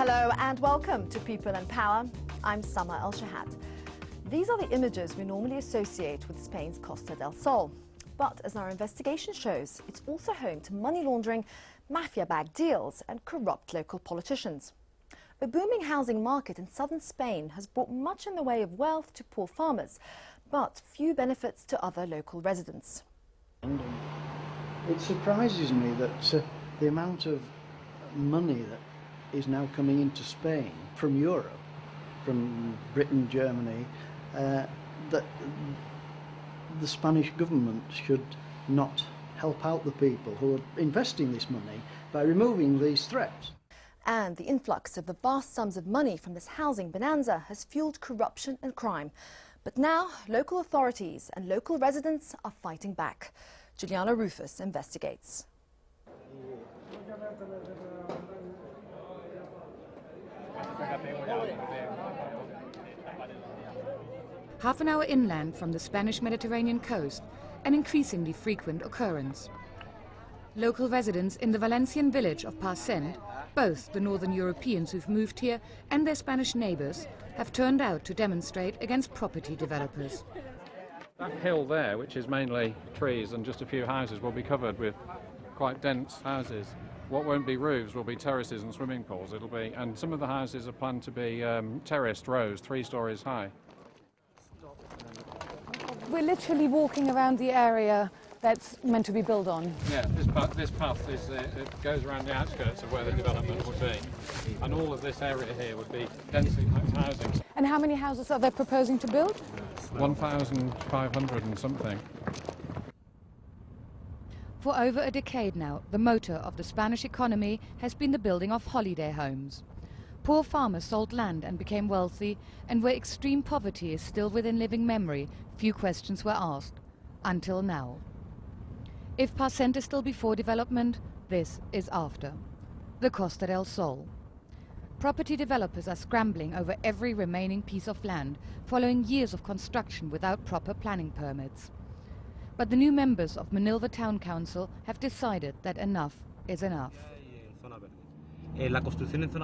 Hello and welcome to People and Power. I'm Sama El-Shahad. These are the images we normally associate with Spain's Costa del Sol. But as our investigation shows, it's also home to money laundering, mafia-backed deals and corrupt local politicians. A booming housing market in southern Spain has brought much in the way of wealth to poor farmers, but few benefits to other local residents. It surprises me that the amount of money that is now coming into Spain from Europe, from Britain, Germany, that the Spanish government should not help out the people who are investing this money by removing these threats. And the influx of the vast sums of money from this housing bonanza has fueled corruption and crime. But now, local authorities and local residents are fighting back. Juliana Ruhfus investigates. Half an hour inland from the Spanish Mediterranean coast, an increasingly frequent occurrence. Local residents in the Valencian village of Parcent, both the northern Europeans who've moved here and their Spanish neighbours, have turned out to demonstrate against property developers. That hill there, which is mainly trees and just a few houses, will be covered with quite dense houses. What won't be roofs will be terraces and swimming pools. And some of the houses are planned to be terraced rows, 3 stories high. We're literally walking around the area that's meant to be built on. Yeah, this path is, it goes around the outskirts of where the development would be. And all of this area here would be densely packed housing. And how many houses are they proposing to build? 1,500 and something. For over a decade now, the motor of the Spanish economy has been the building of holiday homes. Poor farmers sold land and became wealthy, and where extreme poverty is still within living memory, few questions were asked. Until now. If Parcent is still before development, this is after. The Costa del Sol. Property developers are scrambling over every remaining piece of land, following years of construction without proper planning permits. But the new members of Manilva Town Council have decided that enough is enough.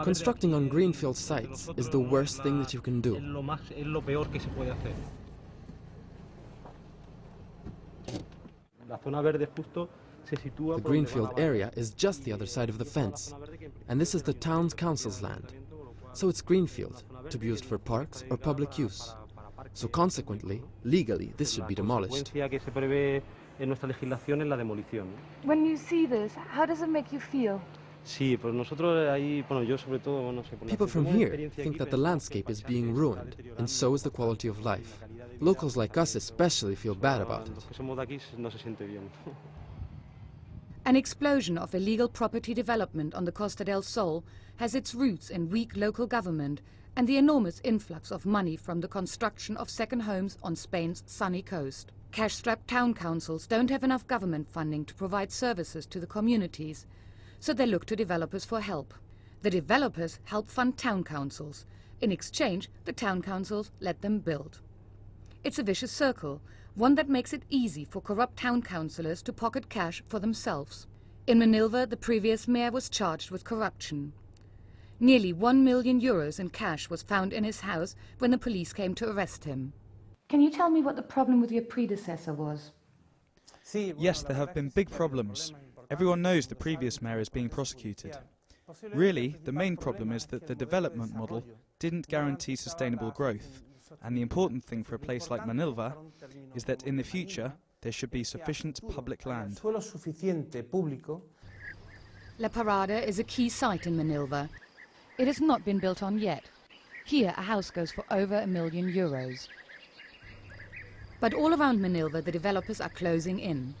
Constructing on greenfield sites is the worst thing that you can do. The greenfield area is just the other side of the fence, and this is the town council's land. So it's greenfield, to be used for parks or public use. So consequently, legally, this should be demolished. When you see this, how does it make you feel? People from here think that the landscape is being ruined, and so is the quality of life. Locals like us especially feel bad about it. An explosion of illegal property development on the Costa del Sol has its roots in weak local government and the enormous influx of money from the construction of second homes on Spain's sunny coast. Cash-strapped town councils don't have enough government funding to provide services to the communities, so they look to developers for help. The developers help fund town councils. In exchange, the town councils let them build. It's a vicious circle, one that makes it easy for corrupt town councillors to pocket cash for themselves. In Manilva, the previous mayor was charged with corruption. Nearly €1 million in cash was found in his house when the police came to arrest him. Can you tell me what the problem with your predecessor was? Yes, there have been big problems. Everyone knows the previous mayor is being prosecuted. Really, the main problem is that the development model didn't guarantee sustainable growth. And the important thing for a place like Manilva is that in the future there should be sufficient public land. La Parada is a key site in Manilva. It has not been built on yet. Here a house goes for over €1 million. But all around Manilva the developers are closing in.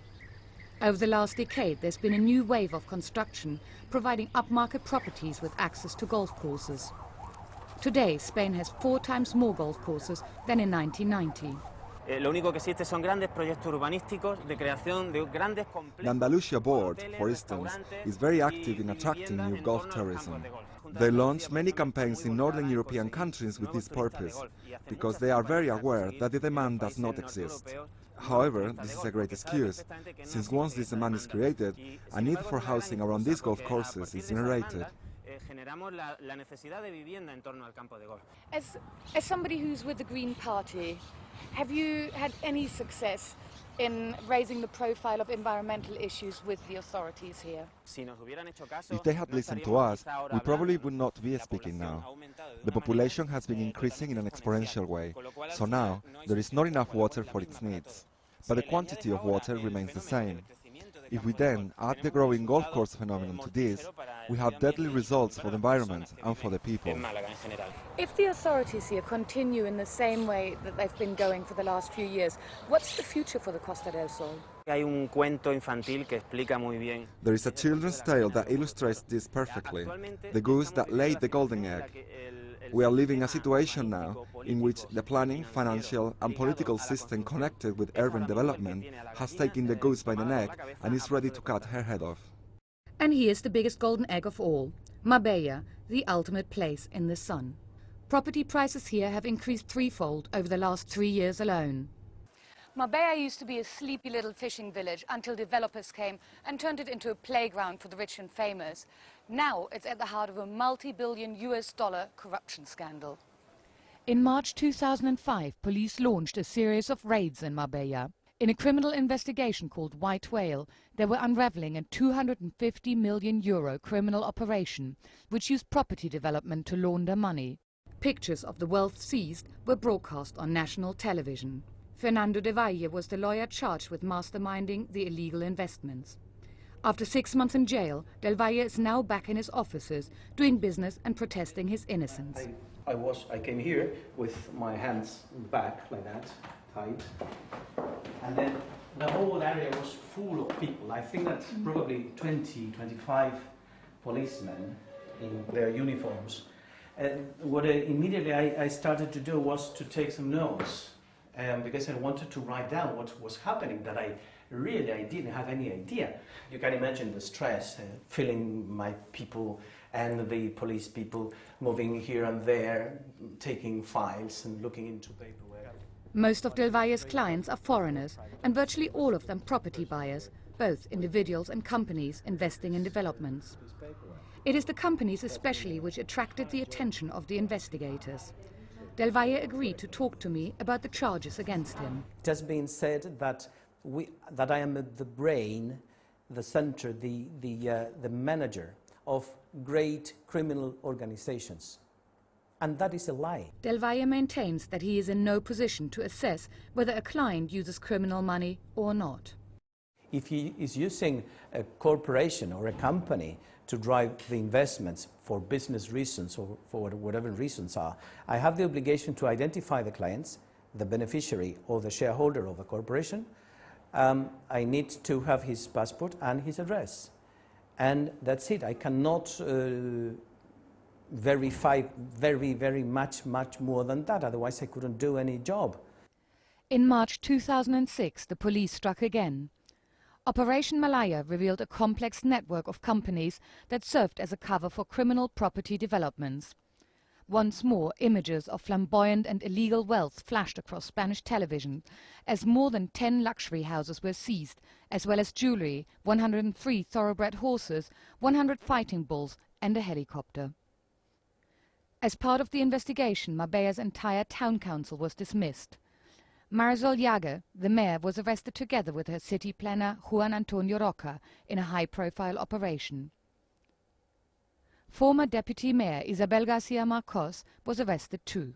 Over the last decade there's been a new wave of construction providing upmarket properties with access to golf courses. Today, Spain has 4 times more golf courses than in 1990. The Andalusia board, for instance, is very active in attracting new golf tourism. They launch many campaigns in northern European countries with this purpose, because they are very aware that the demand does not exist. However, this is a great excuse, since once this demand is created, a need for housing around these golf courses is generated. As somebody who's with the Green Party, have you had any success in raising the profile of environmental issues with the authorities here? If they had listened to us, we probably would not be speaking now. The population has been increasing in an exponential way, so now there is not enough water for its needs. But the quantity of water remains the same. If we then add the growing golf course phenomenon to this, we have deadly results for the environment and for the people. If the authorities here continue in the same way that they've been going for the last few years, what's the future for the Costa del Sol? There is a children's tale that illustrates this perfectly, the goose that laid the golden egg. We are living a situation now in which the planning, financial and political system connected with urban development has taken the goose by the neck and is ready to cut her head off. And here's the biggest golden egg of all, Marbella, the ultimate place in the sun. Property prices here have increased threefold over the last 3 years alone. Marbella used to be a sleepy little fishing village until developers came and turned it into a playground for the rich and famous. Now it's at the heart of a multi-billion US dollar corruption scandal. In March 2005, police launched a series of raids in Marbella. In a criminal investigation called White Whale, they were unravelling a €250 million criminal operation which used property development to launder money. Pictures of the wealth seized were broadcast on national television. Fernando de Valle was the lawyer charged with masterminding the illegal investments. After 6 months in jail, Del Valle is now back in his offices, doing business and protesting his innocence. I came here with my hands back like that, tight, and then the whole area was full of people. I think that probably 20, 25 policemen in their uniforms. And what immediately I started to do was to take some notes. Because I wanted to write down what was happening, that I didn't have any idea. You can imagine the stress, feeling my people and the police people moving here and there, taking files and looking into paperwork. Most of Del Valle's clients are foreigners, and virtually all of them property buyers, both individuals and companies investing in developments. It is the companies especially which attracted the attention of the investigators. Del Valle agreed to talk to me about the charges against him. It has been said that I am the brain, the center, the manager of great criminal organizations. And that is a lie. Del Valle maintains that he is in no position to assess whether a client uses criminal money or not. If he is using a corporation or a company to drive the investments for business reasons or for whatever reasons are, I have the obligation to identify the clients, the beneficiary or the shareholder of the corporation. I need to have his passport and his address. And that's it. I cannot verify very much more than that, otherwise I couldn't do any job. In March 2006, the police struck again. Operation Malaya revealed a complex network of companies that served as a cover for criminal property developments. Once more, images of flamboyant and illegal wealth flashed across Spanish television, as more than 10 luxury houses were seized, as well as jewellery, 103 thoroughbred horses, 100 fighting bulls and a helicopter. As part of the investigation, Marbella's entire town council was dismissed. Marisol Llaga, the mayor, was arrested together with her city planner Juan Antonio Roca in a high-profile operation. Former deputy mayor Isabel Garcia Marcos was arrested too.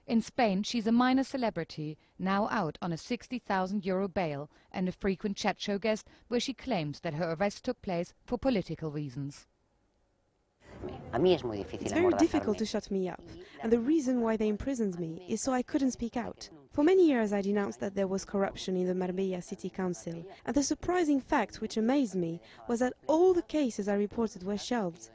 In Spain, she's a minor celebrity, now out on a €60,000 bail and a frequent chat show guest where she claims that her arrest took place for political reasons. It's very difficult to shut me up, and the reason why they imprisoned me is so I couldn't speak out. For many years I denounced that there was corruption in the Marbella City Council, and the surprising fact which amazed me was that all the cases I reported were shelved.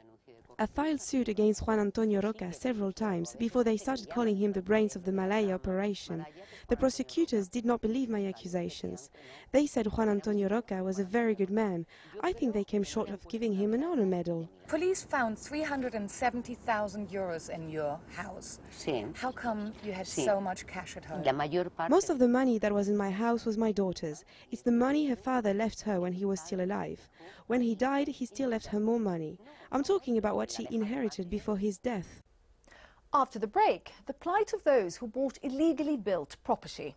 I filed suit against Juan Antonio Roca several times before they started calling him the brains of the Malaya operation. The prosecutors did not believe my accusations. They said Juan Antonio Roca was a very good man. I think they came short of giving him an honor medal. Police found €370,000 in your house. How come you had so much cash at home? Most of the money that was in my house was my daughter's. It's the money her father left her when he was still alive. When he died, he still left her more money. I'm talking about what which he inherited before his death. After the break, the plight of those who bought illegally built property.